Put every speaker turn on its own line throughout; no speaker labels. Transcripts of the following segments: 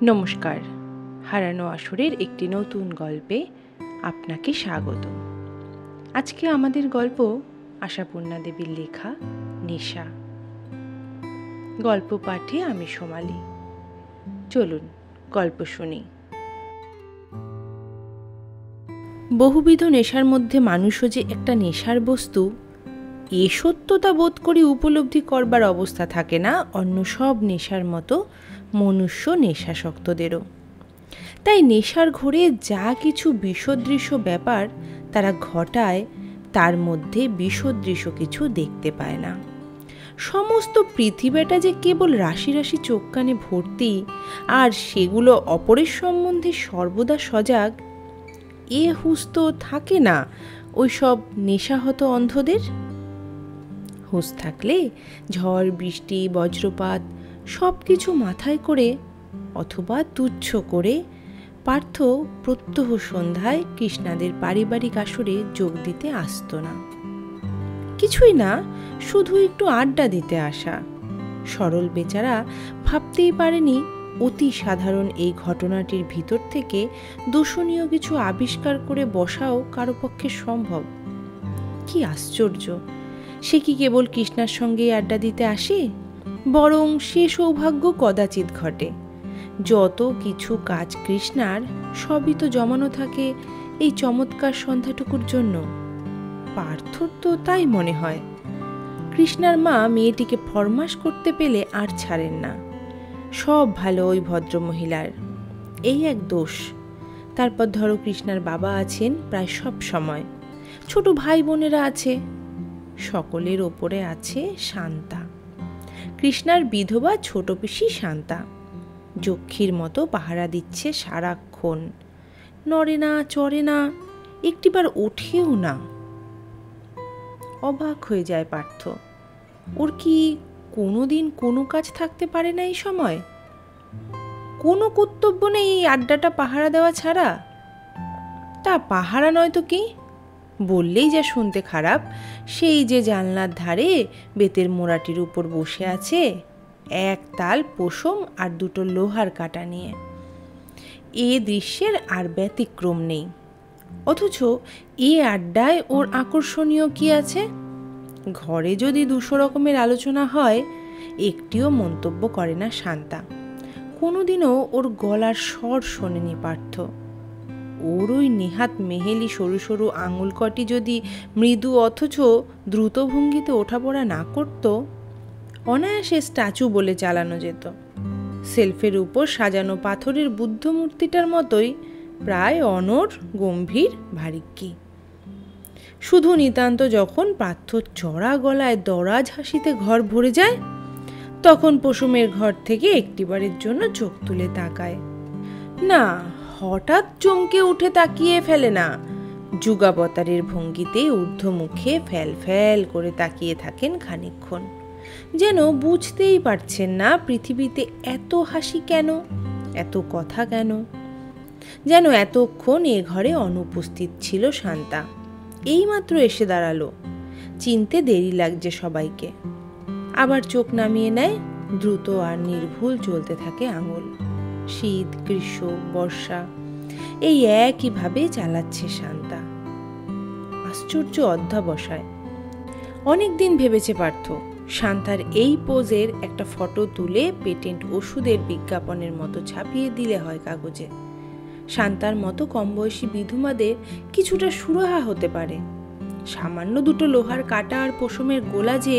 নমস্কার, হারানো আসরের একটি নতুন গল্পে আপনাকে স্বাগত। আজকে আমাদের গল্প আশাপূর্ণা দেবীর লেখা নেশা। গল্প পাঠে আমি সোমালি। চলুন গল্প শুনি। বহুবিধ নেশার মধ্যে মানুষও যে একটা নেশার বস্তু, এ সত্যতা বোধ করি উপলব্ধি করবার অবস্থা থাকে না অন্য সব নেশার মতো মনুষ্য নেশাসক্তদেরও। তাই নেশার ঘোরে যা কিছু বিষদৃশ্য ব্যাপার তারা ঘটায়, তার মধ্যে বিষদৃশ্য কিছু দেখতে পায় না। সমস্ত পৃথিবীটা যে কেবল রাশি রাশি চোখ কানে ভর্তি, আর সেগুলো অপরের সম্বন্ধে সর্বদা সজাগ, এ হুঁশ তো থাকে না ওই সব নেশাহত অন্ধদের। হুঁশ থাকলে ঝড় বৃষ্টি বজ্রপাত সব কিছু মাথায় করে অথবা তুচ্ছ করে পার্থ প্রত্যহ সন্ধ্যায় কৃষ্ণাদের পারিবারিক আসরে যোগ দিতে আসত না। কিছুই না, শুধু একটু আড্ডা দিতে আসা। সরল বেচারা ভাবতেই পারেনি অতি সাধারণ এই ঘটনাটির ভিতর থেকে দূষণীয় কিছু আবিষ্কার করে বসাও কারো পক্ষে সম্ভব। কি আশ্চর্য, সে কি কেবল কৃষ্ণার সঙ্গে আড্ডা দিতে আসে? বরং সে সৌভাগ্য কদাচিৎ ঘটে। যত কিছু কাজ কৃষ্ণার সবই তো জমানো থাকে এই চমৎকার সন্ধ্যাটুকুর জন্য। পার্থর তো তাই মনে হয়। কৃষ্ণার মা মেয়েটিকে ফরমাস করতে পেলে আর ছাড়েন না। সব ভালো ওই ভদ্রমহিলার, এই এক দোষ। তারপর ধরো কৃষ্ণার বাবা আছেন প্রায় সব সময়, ছোট ভাই বোনেরা আছে, সকলের ওপরে আছে শান্তা। কৃষ্ণার বিধবা ছোট পিসি শান্তা যক্ষীর মতো পাহারা দিচ্ছে সারাক্ষণ। নড়ে না, চড়ে না, একটিবার ওঠেও না। অবাক হয়ে যায় পার্থ। ওর কি কোনোদিন কোনো কাজ থাকতে পারে না এই সময়? কোনো কর্তব্য নেই এই আড্ডাটা পাহারা দেওয়া ছাড়া? তা পাহারা নয় তো কি, বললেই যা শুনতে খারাপ। সেই যে জানলার ধারে বেতের মোড়াটির উপর বসে আছে, এক তাল পশম আর দুটো লোহার কাটা নিয়ে। এ দৃশ্যের আর ব্যতিক্রম নেই। অথচ এ আড্ডায় ওর আকর্ষণীয় কি আছে? ঘরে যদি 200 রকমের আলোচনা হয়, একটিও মন্তব্য করে না শান্তা। কোনোদিনও ওর গলার স্বর শোনেনি পার্থ। ওর ওই নেহাত মেহেলি সরু সরু আঙুল কটি যদি মৃদু অথচ দ্রুত ভঙ্গিতে ওঠাপড়া না করত, অনায়াসে স্ট্যাচু বলে চালানো যেত। সেলফের উপর সাজানো পাথরের বুদ্ধ মূর্তিটার মতোই, প্রায় অনড়, গম্ভীর, ভারিক্কি। শুধু নিতান্ত যখন পার্থ চড়া গলায় দরাজ হাসিতে ঘর ভরে যায়, তখন পশমের ঘর থেকে একটিবারের জন্য চোখ তুলে তাকায় না। হঠাৎ চমকে উঠে তাকিয়ে ফেলে না, যুগাবতারের ভঙ্গিতে ঊর্ধ্বমুখে ফ্যাল ফ্যাল করে তাকিয়ে থাকেন খানিকক্ষণ, যেন বুঝতেই পারছেন না পৃথিবীতে এত হাসি কেন, এত কথা কেন। যেন এতক্ষণ এ ঘরে অনুপস্থিত ছিল শান্তা, এইমাত্র এসে দাঁড়ালো। চিনতে দেরি লাগছে সবাইকে। আবার চোখ নামিয়ে নেয়, দ্রুত আর নির্ভুল চলতে থাকে আঙুল। শীত, গ্রীষ্ম, বর্ষা এই একইভাবে চালাচ্ছে শান্তা। আশ্চর্য অধ্যাবসায়। অনেকদিন ভেবেছে পার্থ শান্তার এই পোজের একটা ফটো তুলে পেটেন্ট ওষুধের বিজ্ঞাপনের মতো ছাপিয়ে দিলে হয় কাগজে। শান্তার মতো কম বয়সী বিধুমাদের কিছুটা সুরাহা হতে পারে। সামান্য দুটো লোহার কাটা আর পশমের গোলা যে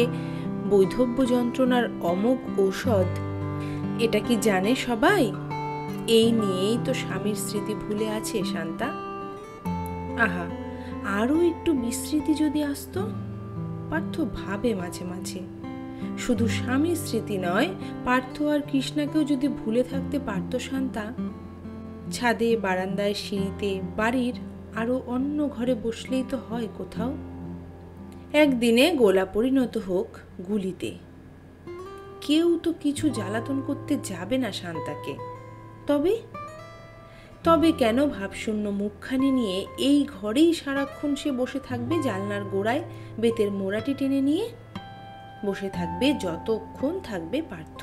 বৈধব্য যন্ত্রণার অমোঘ ঔষধ, এটা কি জানে সবাই? এই নিয়েই তো স্বামীর স্মৃতি ভুলে আছে শান্তা। আহা, আরও একটু বিস্মৃতি যদি আসতো, পার্থ ভাবে মাঝে মাঝে। শুধু স্বামীর স্মৃতি নয়, পার্থ আর কৃষ্ণাকেও যদি ভুলে থাকতে পারত শান্তা। ছাদে, বারান্দায়, সিঁড়িতে, বাড়ির আরও অন্য ঘরে বসলেই তো হয় কোথাও। একদিনে গোলা পরিণত হোক গুলিতে। কেউ তো কিছু জ্বালাতন করতে যাবে না শান্তাকে। তবে তবে কেন ভাবশূন্য মুখখানি নিয়ে এই ঘরেই সারাক্ষণ সে বসে থাকবে? জানলার গোড়ায় বেতের মোড়াটি টেনে নিয়ে বসে থাকবে যতক্ষণ থাকবে পার্থ।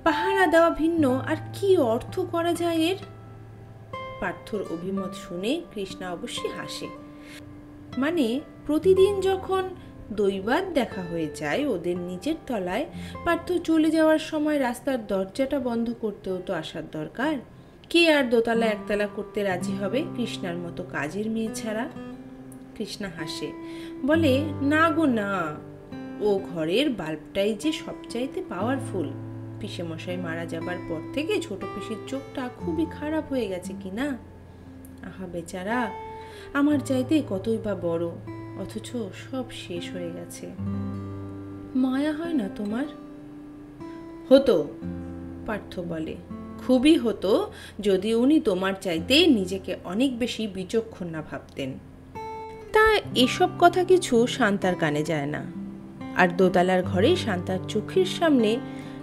পাহারা দেওয়া ভিন্ন আর কি অর্থ করা যায় এর? পার্থর অভিমত শুনে কৃষ্ণা অবশ্যই হাসে। মানে প্রতিদিন যখন দৈবাত দেখা হয়ে যায় ওদের নিচের তলায়, পার্থ চলে যাওয়ার সময় রাস্তার দরজাটা বন্ধ করতেও তো আসার দরকার। কে আর দোতলা একতলা করতে রাজি হবে কৃষ্ণার মতো কাজের মেয়ে ছাড়া? কৃষ্ণা হাসে, বলে, না গো না, ও ঘরের বাল্বটাই যে সবচাইতে পাওয়ারফুল। পিসেমশাই মারা যাবার পর থেকে ছোট পিসির চোখটা খুবই খারাপ হয়ে গেছে কিনা। আহা বেচারা, আমার চাইতে কতই বা বড়, অথচ সব শেষ হয়ে গেছে। মায়া হয় না তোমার? হতো, পার্থ বলে, খুবই হতো যদি উনি তোমার চাইতে নিজেকে অনেক বেশি বিচক্ষণ না ভাবতেন। তা এসব কথা কিছু শান্তার কানে যায় না। আর দোতলার ঘরে শান্তার চোখের সামনে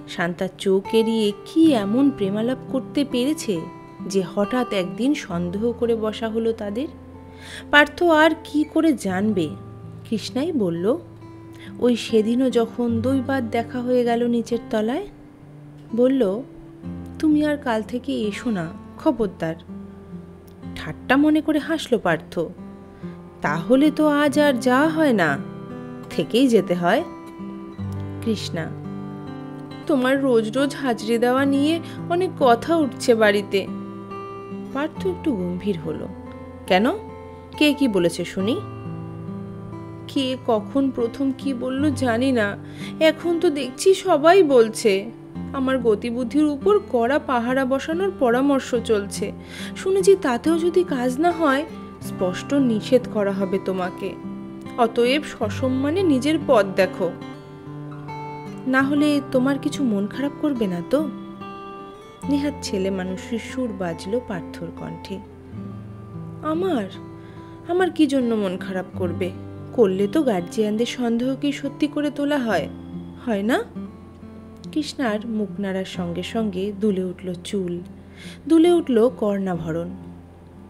শান্তার চোখ এড়িয়ে কি এমন প্রেমালাপ করতে পেরেছে যে হঠাৎ একদিন সন্দেহ করে বসা হলো তাদের। পার্থ আর কি করে জানবে? কৃষ্ণাই বলল, ওই সেদিনও যখন দৈবাত দেখা হয়ে গেল নিচের তলায়, বলল, তুমি আর কাল থেকে এসো না, খবরদার। ঠাট্টা মনে করে হাসলো পার্থ। তাহলে তো আজ আর যাওয়া হয় না, থেকেই যেতে হয়। কৃষ্ণা, তোমার রোজ রোজ হাজরি দেওয়া নিয়ে অনেক কথা উঠছে বাড়িতে। পার্থ একটু গম্ভীর হলো। কেন? কে কি বলেছে শুনি? কে কখন প্রথম কি বলল জানি না, এখন তো দেখছি সবাই বলছে। আমার গতিবুদ্ধির উপর কড়া পাহারা বসানোর পরামর্শ চলছে। শুনেছি তাতেও যদি কাজ না হয় স্পষ্ট নিষেধ করা হবে তোমাকে। অতএব সসম্মানে নিজের পথ দেখো, না হলে তোমার কিছু মন খারাপ করবে না তো? নেহাত ছেলে মানুষের সুর বাজলো পার্থর কণ্ঠে। আমার আমার কি জন্য মন খারাপ করবে? করলে তো গার্জিয়ানদের সন্দেহকেই সত্যি করে তোলা হয়, হয় না? কৃষ্ণার মুখ নাড়ার সঙ্গে সঙ্গে দুলে উঠল চুল, দুলে উঠল কর্ণাভরণ।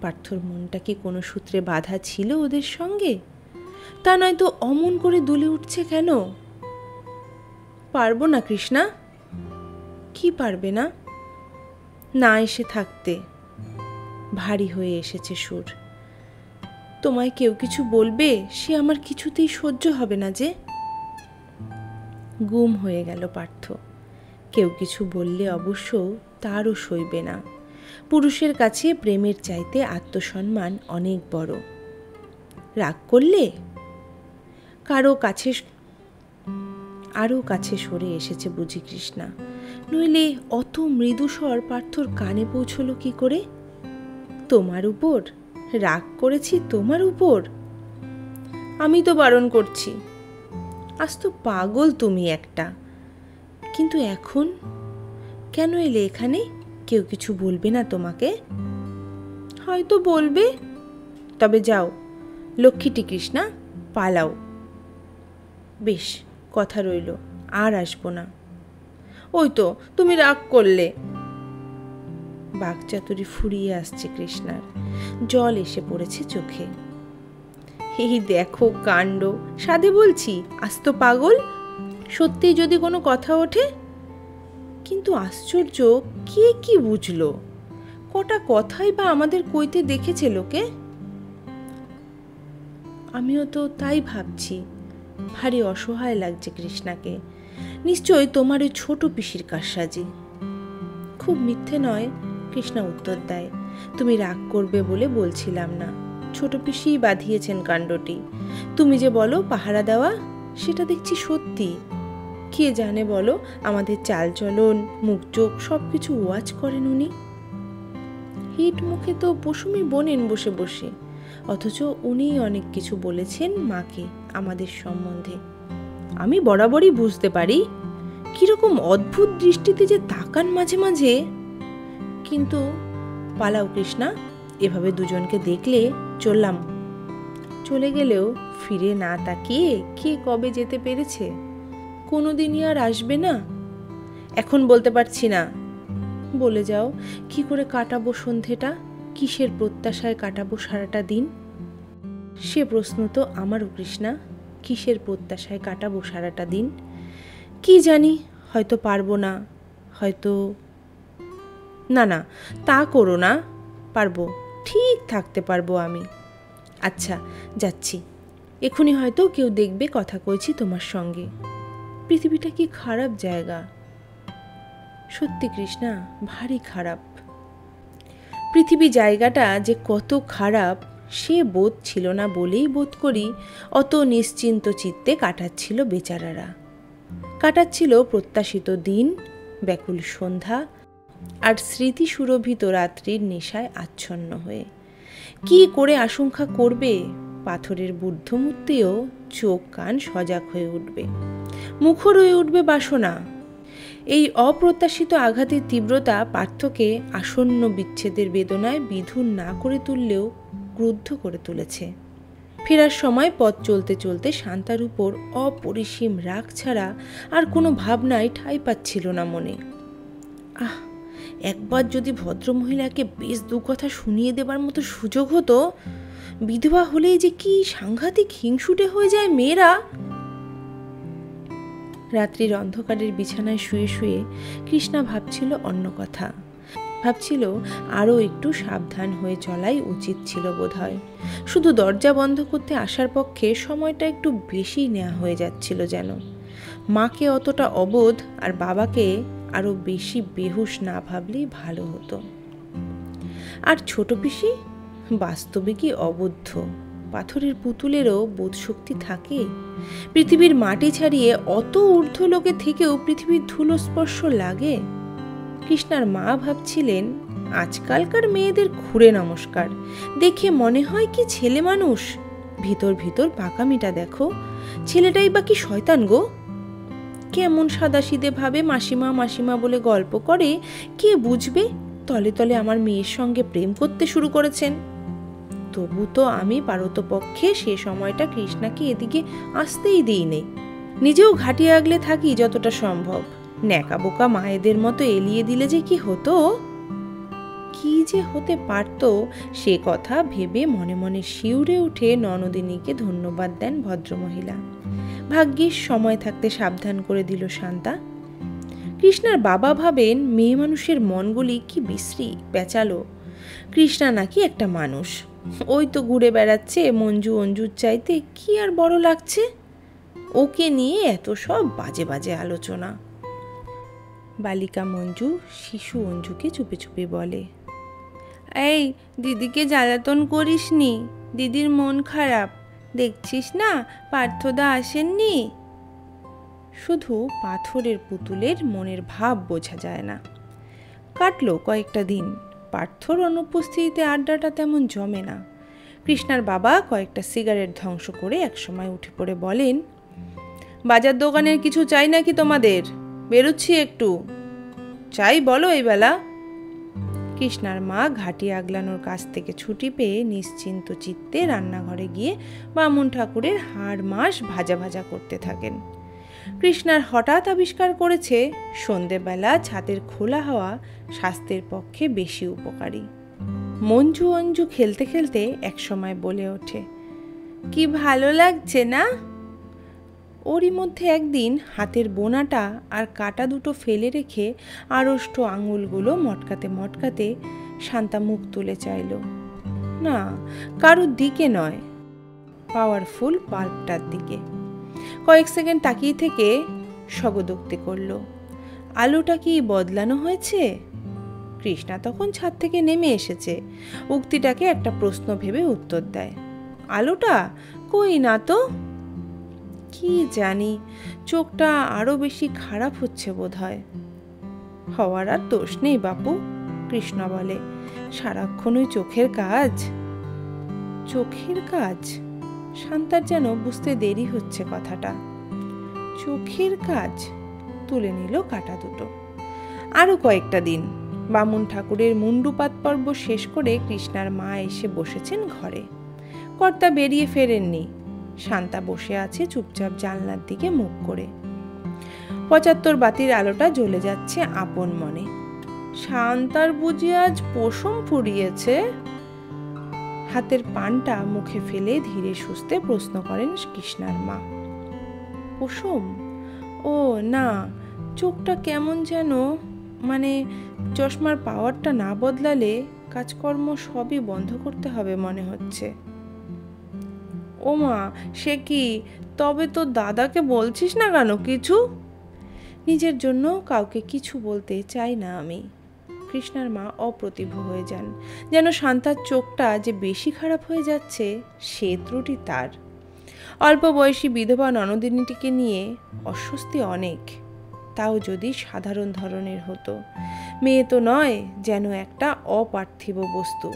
পার্থর মনটা কি কোনো সূত্রে বাধা ছিল ওদের সঙ্গে? তা নয়তো অমন করে দুলে উঠছে কেন? পারবো না কৃষ্ণা। কি পারবে না? না এসে থাকতে। ভারী হয়ে এসেছে সুর। তোমায় কেউ কিছু বলবে, সে আমার কিছুতেই সহ্য হবে না যে। গুম হয়ে গেল পার্থ। কেউ কিছু বললে অবশ্য তারও সইবে না। পুরুষের কাছে প্রেমের চাইতে আত্মসম্মান অনেক বড়। রাগ করলে আরও কাছে সরে এসেছে বুঝি কৃষ্ণা। নইলে অত মৃদুস্বর পার্থর কানে পৌঁছলো কি করে? তোমার উপর রাগ করেছি? তোমার উপর? আমি তো বারণ করছি। আজ তো পাগল তুমি একটা। কিন্তু এখন কেন এলে এখানে? কেউ কিছু বলবে না তোমাকে? হয়তো বলবে। তবে যাও, লক্ষ্মীটি কৃষ্ণা, পালাও। বেশ, কথা রইল, আর আসবো না। ওই তো তুমি রাগ করলে। বাকচাতুরি ফুরিয়ে আসছে কৃষ্ণার, জল এসে পড়েছে চোখে। এই দেখো কাণ্ড, সাধে বলছি আস্ত পাগল। সত্যি যদি কোনো কথা ওঠে? কিন্তু আশ্চর্য, কে কি বুঝলো? কটা কথাই বা আমাদের কইতে দেখেছে লোকে। আমিও তো তাই ভাবছি। ভারী অসহায় লাগছে কৃষ্ণাকে। নিশ্চয় তোমার ওই ছোট পিসির কারসাজি। খুব মিথ্যে নয়, কৃষ্ণা উত্তর দেয়। তুমি রাগ করবে বলে বলছিলাম না। ছোট পিসিই বাঁধিয়েছেন কাণ্ডটি। তুমি যে বলো পাহারা দেওয়া, সেটা দেখছি সত্যি। কে জানে বলো, আমাদের চালচলন, মুখ চোখ সব কিছু ওয়াচ করেন উনি। হিট মুখে তো পশুমি বোনেন বসে বসে, অথচ উনিই অনেক কিছু বলেছেন মাকে আমাদের সম্বন্ধে। আমি বরাবরই বুঝতে পারি কিরকম অদ্ভুত দৃষ্টিতে যে তাকান মাঝে মাঝে। কিন্তু পালাও কৃষ্ণা, এভাবে দুজনকে দেখলে চললাম। চলে গেলেও ফিরে না তাকিয়ে কে কবে যেতে পেরেছে? কোনোদিনই আর আসবে না? এখন বলতে পারছি না। বলে যাও, কি করে কাটাবো সন্ধেটা? কিসের প্রত্যাশায় কাটাবো সারাটা দিন? সে প্রশ্ন তো আমারও কৃষ্ণা। কিসের প্রত্যাশায় কাটাবো সারাটা দিন? কি জানি, হয়তো পারবো না, হয়তো। না না, তা করো না, পারবো, ঠিক থাকতে পারবো আমি। আচ্ছা, যাচ্ছি, এখনই হয়তো কেউ দেখবে কথা কইছি তোমার সঙ্গে। পৃথিবীটা কি খারাপ জায়গা, সত্যি কৃষ্ণা, ভারী খারাপ। পৃথিবী জায়গাটা যে কত খারাপ সে বোধ ছিল না বলেই বোধ করি অত নিশ্চিন্ত চিত্তে কাটাচ্ছিল বেচারারা। কাটাচ্ছিল প্রত্যাশিত দিন, ব্যাকুল সন্ধ্যা আর স্মৃতি সুরভিত রাত্রির নেশায় আচ্ছন্ন হয়ে। কি করে আশঙ্কা করবে, পাথরের বুদ্ধমূর্তিও চোখ কান সজাগ হয়ে উঠবে, মুখর হয়ে উঠবে বাসনা। এই অপ্রত্যাশিত আঘাতের তীব্রতা পার্থকে আসন্ন বিচ্ছেদের বেদনায় বিধুর না করে তুললেও ক্রুদ্ধ করে তুলেছে। ফেরার সময় পথ চলতে চলতে শান্তার উপর অপরিসীম রাগ ছাড়া আর কোনো ভাবনাই ঠাঁই পাচ্ছিল না মনে। একবার যদি ভদ্রমহিলাকে বেশ দু কথা শুনিয়ে দেবার মতো সুযোগ হতো। বিধবা হলেই যে কি সাংঘাতিক হিংসুটে হয়ে যায় মেয়েরা। রাত্রির অন্ধকারের বিছানায় শুয়ে শুয়ে কৃষ্ণা ভাবছিল অন্য কথা। ভাবছিল আরও একটু সাবধান হয়ে চলাই উচিত ছিল বোধহয়। শুধু দরজা বন্ধ করতে আসার পক্ষে সময়টা একটু বেশি নেওয়া হয়ে যাচ্ছিল যেন। মাকে অতটা অবোধ আর বাবাকে আরও বেশি বেহুশ না ভাবলেই ভালো হতো। আর ছোট পিসি বাস্তবে কি অবদ্ধ, পাথরের পুতুলেরও বোধশক্তি থাকে। পৃথিবীর মাটি ছাড়িয়ে অত ঊর্ধ্ব লোকে থেকেও পৃথিবীর ধুলো স্পর্শ লাগে। কৃষ্ণার মা ভাবছিলেন আজকালকার মেয়েদের ঘুরে নমস্কার দেখে মনে হয় কি ছেলে মানুষ, ভিতর ভিতর পাকামিটা দেখো, ছেলেটাই বা কি শয়তান গো। কেমন সাদাসিদে ভাবে মাসিমা মাসিমা বলে গল্প করে, কে বুঝবে তলে তলে আমার মেয়ের সঙ্গে প্রেম করতে শুরু করেছেন। তবু তো আমি পারতপক্ষে সে সময়টা কৃষ্ণাকে এদিকে আসতেই দিই নেই। নিজেও ঘাটিয়ে আগলে থাকি যতটা সম্ভব। ন্যাকা বোকা মায়েদের মতো এলিয়ে দিলে যে কি হতো, কি যে হতে পারত, সে কথা ভেবে মনে মনে শিউরে উঠে ননদিনীকে ধন্যবাদ দেন ভদ্রমহিলা। ভাগ্যিস সময় থাকতে সাবধান করে দিল শান্তা। কৃষ্ণার বাবা ভাবেন মেয়ে মানুষের মনগুলি কি বিশ্রী পেঁচালো। কৃষ্ণা নাকি একটা মানুষ, ওই তো ঘুরে বেড়াচ্ছে মঞ্জু অঞ্জুর চাইতে, কি আর বড় লাগছে। ওকে নিয়ে এত সব বাজে বাজে আলোচনা। বালিকা মঞ্জু শিশু অঞ্জুকে চুপে চুপে বলে, এই দিদিকে জ্বালাতন করিসনি, দিদির মন খারাপ, দেখছিস না পার্থদা আসেননি। শুধু পাথরের পুতুলের মনের ভাব বোঝা যায় না। কাটলো কয়েকটা দিন, পার্থর অনুপস্থিতিতে আড্ডাটা তেমন জমে না। কৃষ্ণার বাবা কয়েকটা সিগারেট ধ্বংস করে একসময় উঠে পড়ে বলেন, বাজার দোকানের কিছু চাই নাকি তোমাদের? বেরোচ্ছি একটু, চাই বলো এই বেলা। কৃষ্ণার মা ঘাটি আগলানোর কাছ থেকে ছুটি পেয়ে নিশ্চিন্ত চিত্তে রান্নাঘরে গিয়ে বামুন ঠাকুরের হাড় মাস ভাজা ভাজা করতে থাকেন। কৃষ্ণার হঠাৎ আবিষ্কার করেছে সন্ধেবেলা ছাদের খোলা হাওয়া স্বাস্থ্যের পক্ষে বেশি উপকারী। মঞ্জু অঞ্জু খেলতে খেলতে একসময় বলে ওঠে, কি ভালো লাগছে না? ওরই মধ্যে একদিন হাতের বোনাটা আর কাটা দুটো ফেলে রেখে আড়ষ্ট আঙুলগুলো মটকাতে মটকাতে শান্তা মুখ তুলে চাইল। না, কারুর দিকে নয়, পাওয়ারফুল বাল্বটার দিকে। কয়েক সেকেন্ড তাকিয়ে থেকে স্বগদোক্তি করল, আলোটা কি বদলানো হয়েছে? কৃষ্ণা তখন ছাদ থেকে নেমে এসেছে। উক্তিটাকে একটা প্রশ্ন ভেবে উত্তর দেয়, আলোটা কই না তো। কি জানি, চোখটা আরো বেশি খারাপ হচ্ছে বোধ হয়। হওয়ার আর দোষ নেই বাপু, কৃষ্ণ বলে, সারাক্ষণ ওই চোখের কাজ। চোখের কাজ? শান্তার যেন বুঝতে দেরি হচ্ছে কথাটা। চোখের কাজ? তুলে নিল কাটা দুটো। আরো কয়েকটা দিন বামুন ঠাকুরের মুন্ডুপাত পর্ব শেষ করে কৃষ্ণার মা এসে বসেছেন ঘরে। কর্তা বেরিয়ে ফেরেননি। শান্তা বসে আছে চুপচাপ জানলার দিকে মুখ করে। ৭৫ বাতির আলোটা জ্বলে যাচ্ছে আপন মনে। শান্তার বুঝি আজ পশম ফুরিয়েছে? হাতের পানটা মুখে ফেলে ধীরে সুস্থে প্রশ্ন করেন কৃষ্ণার মা। পশম? ও না, চোখটা কেমন যেন মানে চশমার পাওয়ারটা না বদলালে কাজকর্ম সবই বন্ধ করতে হবে মনে হচ্ছে। ও মা, সে কি? তবে তো দাদাকে বলছিস না কেন কিছু? নিজের জন্য কাউকে কিছু বলতে চাই না আমি। কৃষ্ণার মা অপ্রতিভ হয়ে যান, যেন শান্তার চোখটা যে বেশি খারাপ হয়ে যাচ্ছে সে ত্রুটি তার। অল্প বয়সী বিধবা ননদিনীটিকে নিয়ে অস্বস্তি অনেক, তাও যদি সাধারণ ধরনের হতো। মেয়ে তো নয়, যেন একটা অপার্থিব বস্তু।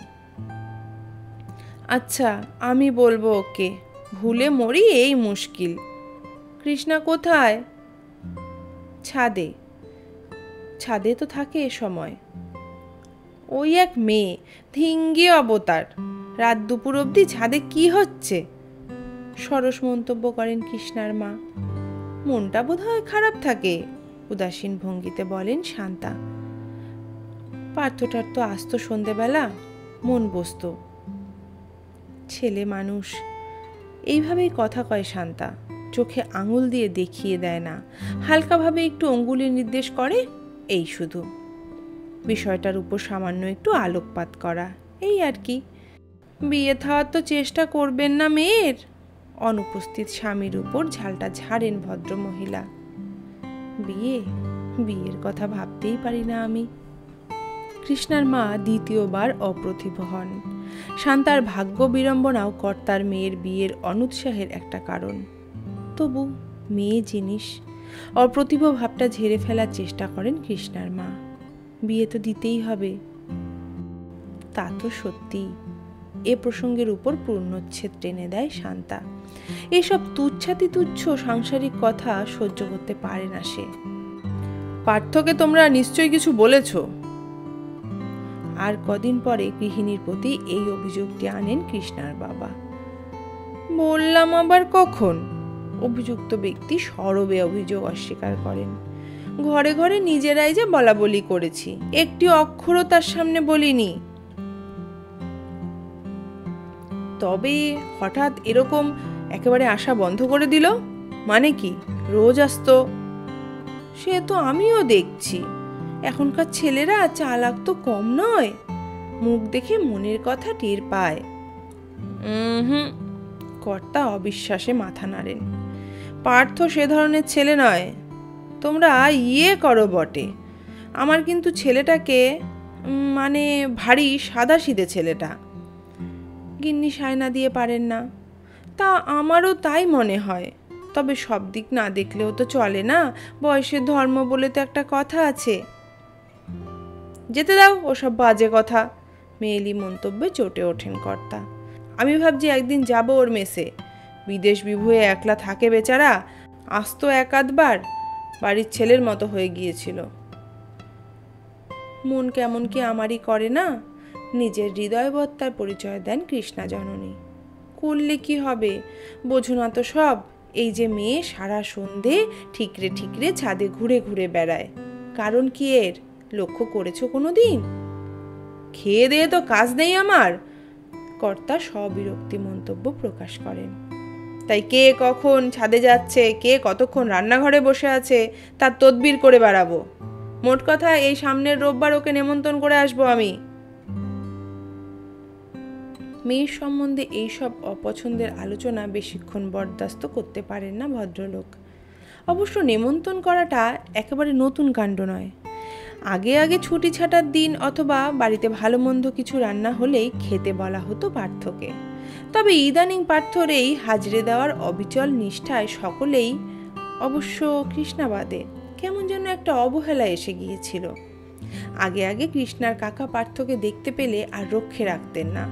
আচ্ছা, আমি বলবো ওকে, ভুলে মরি এই মুশকিল। কৃষ্ণা কোথায়? ছাদে। ছাদে তো থাকে এ সময়। ওই এক মেয়ে, ধিঙ্গি অবতার, রাত দুপুর অবধি ছাদে কি হচ্ছে? সরস মন্তব্য করেন কৃষ্ণার মা। মনটা বোধহয় খারাপ থাকে, উদাসীন ভঙ্গিতে বলেন শান্তা। পার্থটার তো আসতো সন্ধেবেলা, মন বসত। ছেলে মানুষ, এইভাবেই কথা কয় শান্তা। চোখে আঙুল দিয়ে দেখিয়ে দেয় না, হালকাভাবে একটু অঙ্গুলি নির্দেশ করে, এই শুধু। বিষয়টার উপর সামান্য একটু আলোকপাত করা, এই আর কি। বিয়ে থাওয়ার তো চেষ্টা করবেন না মেয়ের? অনুপস্থিত স্বামীর উপর ঝালটা ঝাড়েন ভদ্রমহিলা। বিয়ের কথা ভাবতেই পারি না আমি। কৃষ্ণার মা দ্বিতীয়বার অপ্রতিভ হন। শান্তার ভাগ্য বিড়ম্বনাও কর্তার মেয়ের বিয়ের অনুৎসাহের একটা কারণ। তবু মেয়ে জিনিস, অপ্রতিভ ভাবটা ঝেড়ে ফেলার চেষ্টা করেন কৃষ্ণার মা। বিয়ে তো দিতেই হবে। তা তো সত্যি। এ প্রসঙ্গের উপর পূর্ণচ্ছেদ টেনে দেয় শান্তা। এসব তুচ্ছাতি তুচ্ছ সাংসারিক কথা সহ্য করতে পারে না সে। পার্থকে তোমরা নিশ্চয়ই কিছু বলেছ? আর কদিন পরে গৃহিণীর প্রতি এই অভিযোগটি আনেন কৃষ্ণার বাবা। বললাম আবার কখন? অভিযুক্ত ব্যক্তি সরবে অভিযোগ অস্বীকার করেন। ঘরে ঘরে নিজেরাই যে বলা বলি করেছি, একটি অক্ষরও তার সামনে বলিনি। তবে হঠাৎ এরকম একেবারে আসা বন্ধ করে দিল, মানে কি? রোজ আসতো? সে তো আমিও দেখছি। এখনকার ছেলেরা চালাক তো কম নয়, মুখ দেখে মনের কথা টের পায়। কর্তা অবিশ্বাসে মাথা নাড়েন। পার্থ সে ধরনের ছেলে নয়। তোমরা ইয়ে করো বটে, আমার কিন্তু ছেলেটাকে মানে ভারী সাদাসিধে ছেলেটা। গিন্নি সায়না দিয়ে পারেন না। তা আমারও তাই মনে হয়। তবে সব দিক না দেখলেও তো চলে না, বয়সের ধর্ম বলে তো একটা কথা আছে। যেতে দাও ওসব বাজে কথা, মেয়েলি মন্তব্যে চটে ওঠেন কর্তা। আমি ভাবছি একদিন যাব ওর মেসে। বিদেশ বিভুয়ে একলা থাকে বেচারা, আসতো এক আধবার, বাড়ির ছেলের মতো হয়ে গিয়েছিল। মন কেমন কি আমারই করে না? নিজের হৃদয়বত্তার পরিচয় দেন কৃষ্ণা জননী। করলে কি হবে, বোঝো না তো সব। এই যে মেয়ে সারা সন্ধে ঠিকরে ঠিকরে ছাদে ঘুরে ঘুরে বেড়ায়, কারণ কি এর? লক্ষ্য করেছো কোনো দিন? খেয়ে দিয়ে তো কাজ নেই আমার, কর্তা সবিরক্তি মন্তব্য প্রকাশ করেন। তাই কে কখন ছাদে যাচ্ছে, কে কতক্ষণ রান্নাঘরে বসে আছে, তার তদবির করে বেড়াবো। মোট কথা, এই সামনের রোববার ওকে নেমন্তন্ন করে আসবো আমি। মেয়ের সম্বন্ধে এইসব অপছন্দের আলোচনা বেশিক্ষণ বরদাস্ত করতে পারেন না ভদ্রলোক। অবশ্য নেমন্তন্ন করাটা একেবারে নতুন কাণ্ড নয়। আগে আগে ছুটি ছাটার দিন অথবা বাড়িতে ভালো মন্দ কিছু রান্না হলেই খেতে বলা হতো পার্থকে। তবে ইদানিং পার্থর এই হাজরে দেওয়ার অবিচল নিষ্ঠায় সকলেই, অবশ্য কৃষ্ণাবাদে, কেমন যেন একটা অবহেলা এসে গিয়েছিল। আগে আগে কৃষ্ণার কাকা পার্থকে দেখতে পেলে আর রক্ষে রাখতেন না।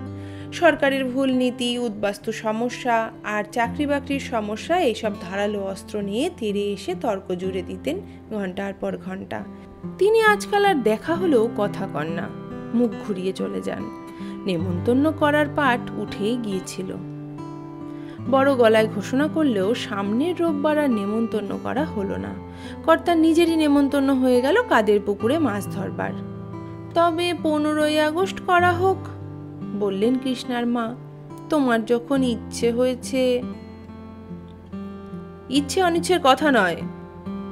সরকারের ভুল নীতি, উদ্বাস্তু সমস্যা আর চাকরি বাকরির সমস্যা, এইসব ধারালো অস্ত্র নিয়ে তীরে এসে তর্ক জুড়ে দিতেন ঘন্টার পর ঘন্টা। তিনি আজকাল আর দেখা হলেও কথা কন না, মুখ ঘুরিয়ে চলে যান। নেমন্তন্ন করার পাট উঠেই গিয়েছিল। বড় গলায় ঘোষণা করলেও সামনের রোববার আর নেমন্তন্ন করা হলো না। কর্তার নিজেরই নেমন্তন্ন হয়ে গেল কাদের পুকুরে মাছ ধরবার। তবে 15ই আগস্ট করা হোক, বললেন কৃষ্ণার মা। তোমার যখন ইচ্ছে হয়েছে। ইচ্ছে অনিচ্ছের কথা নয়,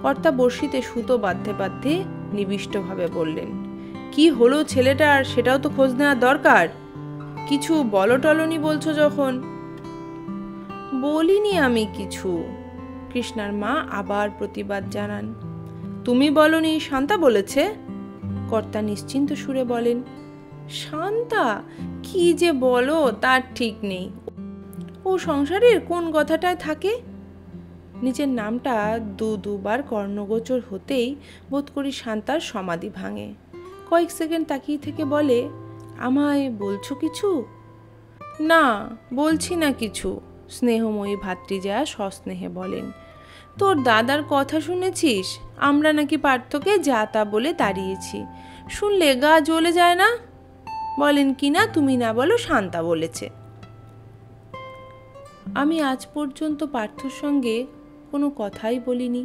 কর্তা বড়শিতে সুতো বাঁধতে বাঁধতে নিবিষ্টভাবে বললেন, কি হলো ছেলেটার সেটাও তো খোঁজ নেওয়ার দরকার। কিছু বলো টলনি বলছো যখন। বলিনি আমি কিছু, কৃষ্ণার মা আবার প্রতিবাদ জানান। তুমি বলনি, শান্তা বলেছে। কর্তা নিশ্চিন্ত সুরে বলেন, শান্তা কি যে বলো তার ঠিক নেই। ও সংসারের কোন কথাটায় থাকে। নিজের নামটা দুবার কর্ণগোচর হতেই বোধ করি শান্তার সমাধি ভাঙে। কয়েক সেকেন্ড তাকিয়ে থেকে বলে, আমায় বলছো কিছু? না, বলছি না কিছু, স্নেহময়ী ভাতৃজা সস্নেহে বলেন। তোর দাদার কথা শুনেছিস? আমরা নাকি পার্থকে যা তা বলে তাড়িয়েছি। শুনলে গা জ্বলে যায় না? বলেন কি না, তুমি না বলো শান্তা বলেছে। আমি আজ পর্যন্ত পার্থর সঙ্গে কোনো কথাই বলিনি।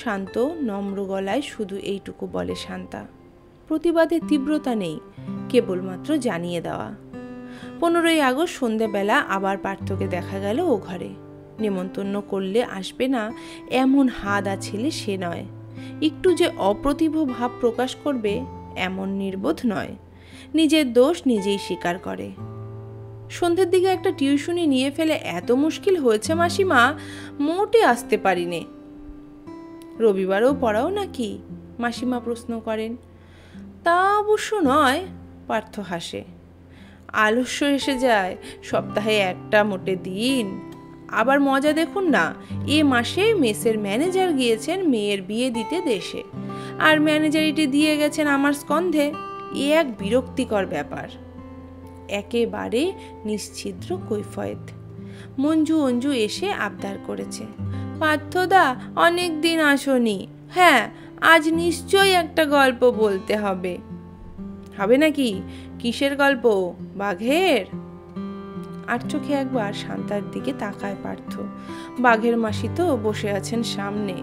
শান্ত নম্র গলায় শুধু এইটুকু বলে শান্তা। প্রতিবাদের তীব্রতা নেই, কেবলমাত্র জানিয়ে দেওয়া। 15ই আগস্ট সন্ধ্যাবেলা আবার পার্থকে দেখা গেল ও ঘরে। নেমন্তন্ন করলে আসবে না এমন হাদা ছেলে সে নয়। একটু যে অপ্রতিভ ভাব প্রকাশ করবে এমন নির্বোধ নয়। নিজের দোষ নিজেই স্বীকার করে। সন্ধ্যের দিকে একটা টিউশনি নিয়ে ফেলে এত মুশকিল হয়েছে মাসিমা, মোটে আসতে পারিনে। রবিবারেও পড়াও নাকি? মাসিমা প্রশ্ন করেন। তা অবশ্য নয়, পার্থ হাসে। আলস্য এসে যায়, সপ্তাহে একটা মোটে দিন। আবার মজা দেখুন না, এ মাসে মেসের ম্যানেজার গিয়েছেন মেয়ের বিয়ে দিতে দেশে, আর ম্যানেজারিটি দিয়ে গেছেন আমার স্কন্ধে। এ এক বিরক্তিকর ব্যাপার। একেবারে নিশ্ছিদ্র কৈফয়েত। অঞ্জু এসে আবদার করেছে, পার্থদা অনেক দিন আসনি, হ্যাঁ আজ নিশ্চয়ই একটা গল্প বলতে হবে। হবে নাকি? কিসের গল্প? বাঘের? আর চোখে একবার শান্তার দিকে তাকায় পার্থ। বাঘের মাসি তো বসে আছেন সামনে।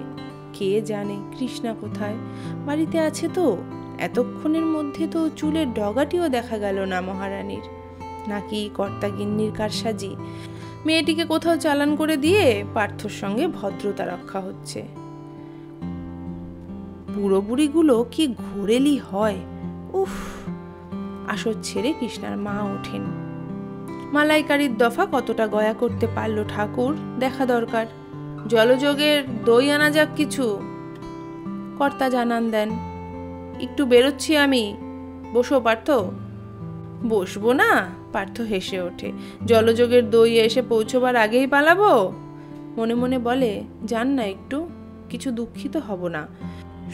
কে জানে কৃষ্ণা কোথায়? বাড়িতে আছে তো? এতক্ষণের মধ্যে তো চুলের ডগাটিও দেখা গেল না মহারানীর। নাকি কর্তাগিন্নির কারসাজি? মেয়েটিকে কোথাও চালান করে দিয়ে পার্থর সঙ্গে ভদ্রতা রক্ষা হচ্ছে। বুড়ো বুড়িগুলো কি ঘোরেলি হয়! উফ! আসর ছেড়ে কৃষ্ণার মা ওঠেন। মালাইকারির দফা কতটা গয়া করতে পারল ঠাকুর দেখা দরকার। জলযোগের দই আনা যাক কিছু। কর্তা জানান দেন, একটু বেরোচ্ছি আমি, বসো পার্থ। বসবো না? পার্থ হেসে ওঠে। জলযোগের দই এসে পৌঁছবার আগেই পালাবো? মনে মনে বলে, যান না একটু, কিছু দুঃখিত হব না।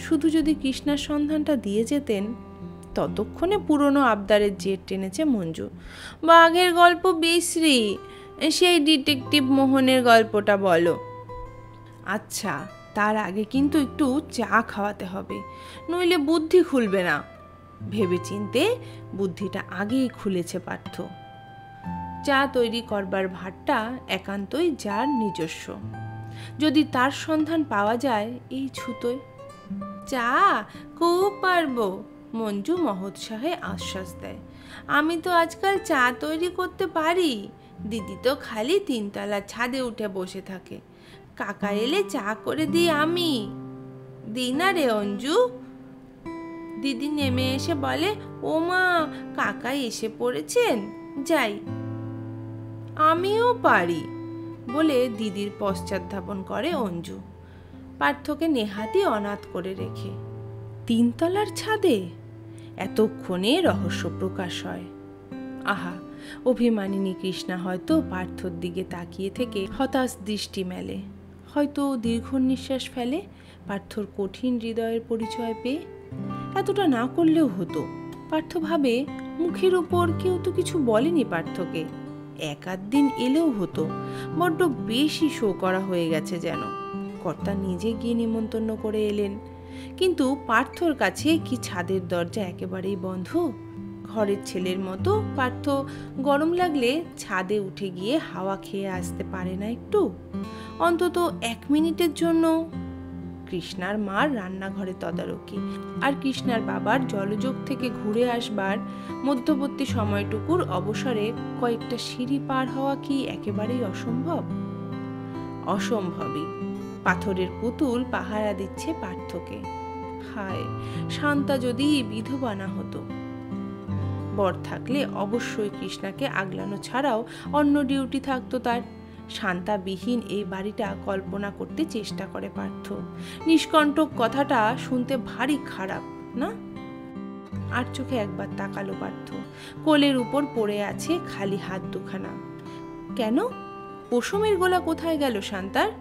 শুধু যদি কৃষ্ণার সন্ধানটা দিয়ে যেতেন। ততক্ষণে পুরনো আবদারের জের টেনেছে মঞ্জু। বাঘের গল্প বিশ্রী, সেই ডিটেকটিভ মোহনের গল্পটা বলো। আচ্ছা, তার আগে কিন্তু একটু চা খাওয়াতে হবে, নইলে বুদ্ধি খুলবে না। ভেবেচিন্তে বুদ্ধিটা আগেই খুলেছে পার্থ। চা তৈরি করবার ভারটা একান্তই যার নিজস্ব। যদি তার সন্ধান পাওয়া যায় এই ছুতোয়। চা খুব পারবো, মঞ্জু মহোৎসাহে আশ্বাস দেয়। আমি তো আজকাল চা তৈরি করতে পারি। দিদি তো খালি 3তলার ছাদে উঠে বসে থাকে। কাকা এলে চা করে দিই আমি। দিই না রে অঞ্জু? দিদি নেমে এসে বলে, ও মা, কাকা এসে পড়েছেন, যাই। আমিও পারি বলে দিদির পশ্চাৎধাবন করে অঞ্জু, পার্থকে নেহাতি অনাথ করে রেখে। 3তলার ছাদে? এতক্ষণে রহস্য প্রকাশ হয়। আহা, অভিমানিনী কৃষ্ণা হয়তো পার্থর দিকে তাকিয়ে থেকে হতাশ দৃষ্টি মেলে, হয়তো দীর্ঘ নিঃশ্বাস ফেলে পার্থর কঠিন হৃদয়ের পরিচয় পেয়ে। এতটা না করলেও হতো। পার্থ ভাবে, মুখের উপর কেউ তো কিছু বলেনি পার্থকে। 1-8 দিন এলেও হতো। বড্ড বেশি শো করা হয়ে গেছে যেন। কর্তা নিজে গিয়ে নিমন্ত্রণ করে এলেন। কিন্তু পার্থর কাছে কি ছাদের দরজা একেবারেই বন্ধ? ঘরের ছেলের মতো পার্থ গরম লাগলে ছাদে উঠে গিয়ে হাওয়া খেয়ে আসতে পারে না একটু? অন্তত 1 মিনিটের জন্য? কৃষ্ণার মার রান্নাঘরে তদারকি আর কৃষ্ণার বাবার জলযোগ থেকে ঘুরে আসবার মধ্যবর্তী সময়টুকুর অবসরে কয়েকটা সিঁড়ি পার হওয়া কি একেবারেই অসম্ভব? অসম্ভবই। পাথরের পুতুল পাহারা দিচ্ছে পার্থকে। হায়, শান্তা যদি বিধবা না হতো। বর থাকলে অবশ্যই কৃষ্ণাকে আগলানো ছাড়াও অন্য ডিউটি থাকতো তার। শান্তাবিহীন এই বাড়িটা কল্পনা করতে চেষ্টা করে পার্থ। নিষ্কণ্টক কথাটা শুনতে ভারী খারাপ না? আর চোখে একবার তাকালো পার্থ। কোলের উপর পড়ে আছে খালি হাত দুখানা। কেন? পশমের গোলা কোথায় গেল শান্তার?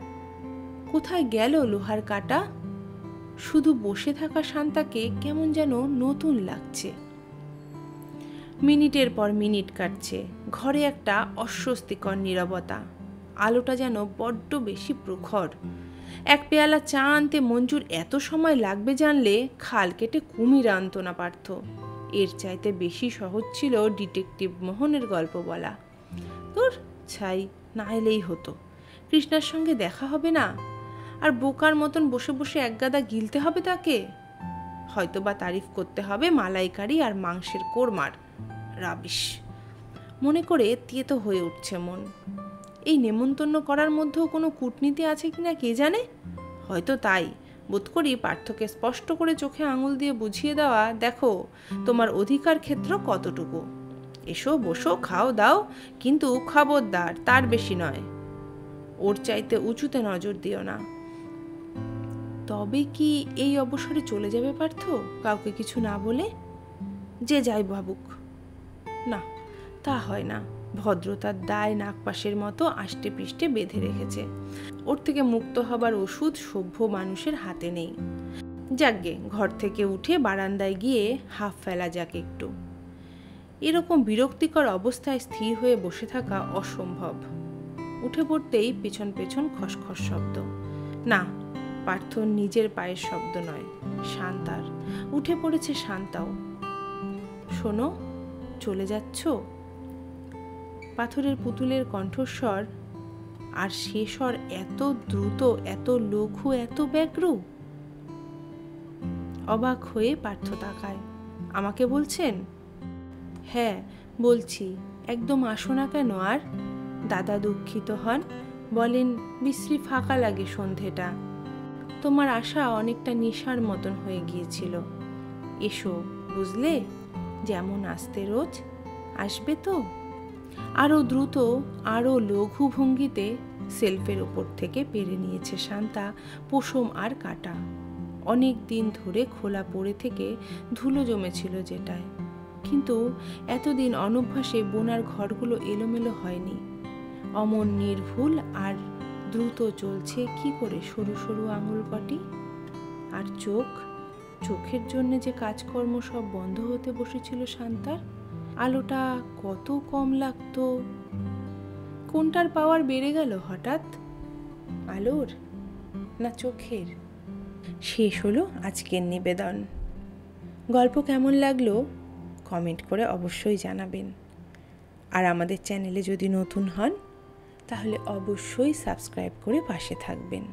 কোথায় গেল লোহার কাটা? শুধু বসে থাকা শান্তাকে কেমন যেন নতুন লাগছে। মিনিটের পর মিনিট কাটছে। ঘরে একটা অস্বস্তিকর নীরবতা। আলোটা যেন বড্ড বেশি প্রখর। এক পেয়ালা চা আনতে মঞ্জুর এত সময় লাগবে জানলে খাল কেটে কুমির আনতো না পার্থ। এর চাইতে বেশি সহজ ছিল ডিটেকটিভ মোহনের গল্প বলা। তোর ছাই, না এলেই হতো। কৃষ্ণার সঙ্গে দেখা হবে না, আর বোকার মতন বসে বসে একগাদা গিলতে হবে তাকে। হয়তোবা তারিফ করতে হবে মালাইকারি আর মাংসের কোরমার। রাবিশ মনে করে তেতো হয়ে উঠছে মন। এই নেমন্তন্ন করার মধ্যেও কোনো কূটনীতি আছে কিনা কে জানে। হয়তো তাই বোধ করি পার্থকে স্পষ্ট করে চোখে আঙুল দিয়ে বুঝিয়ে দেওয়া, দেখো তোমার অধিকার ক্ষেত্র কতটুকু। এসো বসো, খাও দাও, কিন্তু খবরদার তার বেশি নয়। ওর চাইতে উঁচুতে নজর দিও না। তবে কি এই অবসরে চলে যাবে পার্থ, কাউকে কিছু না বলে? যে যাই ভাবুক। না, তা হয় না। ভদ্রতার দায় নাগপাশের মতো আষ্টে পৃষ্ঠে বেঁধে রেখেছে। ওর থেকে মুক্ত হবার ওষুধ সভ্য মানুষের হাতে নেই। যাকগে, ঘর থেকে উঠে বারান্দায় গিয়ে হাফ ফেলা যাক একটু। এরকম বিরক্তিকর অবস্থায় স্থির হয়ে বসে থাকা অসম্ভব। উঠে পড়তেই পেছন পেছন খসখস শব্দ। না, পার্থর নিজের পায়ের শব্দ নয়, শান্তার। উঠে পড়েছে শান্তাও। শোনো, চলে যাচ্ছ? পাথরের পুতুলের কণ্ঠস্বর, আর সে স্বর এত দ্রুত, এত লঘু, এত ব্যগ্র। অবাক হয়ে পার্থ তাকায়। আমাকে বলছেন? হ্যাঁ বলছি। একদম আসো না কেন আর? দাদা দুঃখিত হন, বলেন বিশ্রী ফাঁকা লাগে সন্ধেটা। তোমার আশা অনেকটা নেশার মতন হয়ে গিয়েছিল। এসো, বুঝলে, যেমন আসতে রোজ। আসবে তো? আরও দ্রুত, আরও লঘু ভঙ্গিতে সেলফের ওপর থেকে পেরে নিয়েছে শান্তা পশম আর কাটা। অনেক দিন ধরে খোলা পড়ে থেকে ধুলো জমেছিল যেটায়। কিন্তু এতদিন অনভ্যাসে বোনার ঘরগুলো এলোমেলো হয়নি। অমন নির্ভুল আর দ্রুত চলছে কি করে সরু সরু আঙুল কটি। আর চোখের জন্য যে কাজকর্ম সব বন্ধ হতে বসেছিল শান্তার। আলোটা কত কম লাগতো। কোনটার পাওয়ার বেড়ে গেল হঠাৎ? আলোর না চোখের? শেষ হলো আজকের নিবেদন। গল্প কেমন লাগলো কমেন্ট করে অবশ্যই জানাবেন। আর আমাদের চ্যানেলে যদি নতুন হন তাহলে অবশ্যই সাবস্ক্রাইব করে পাশে থাকবেন।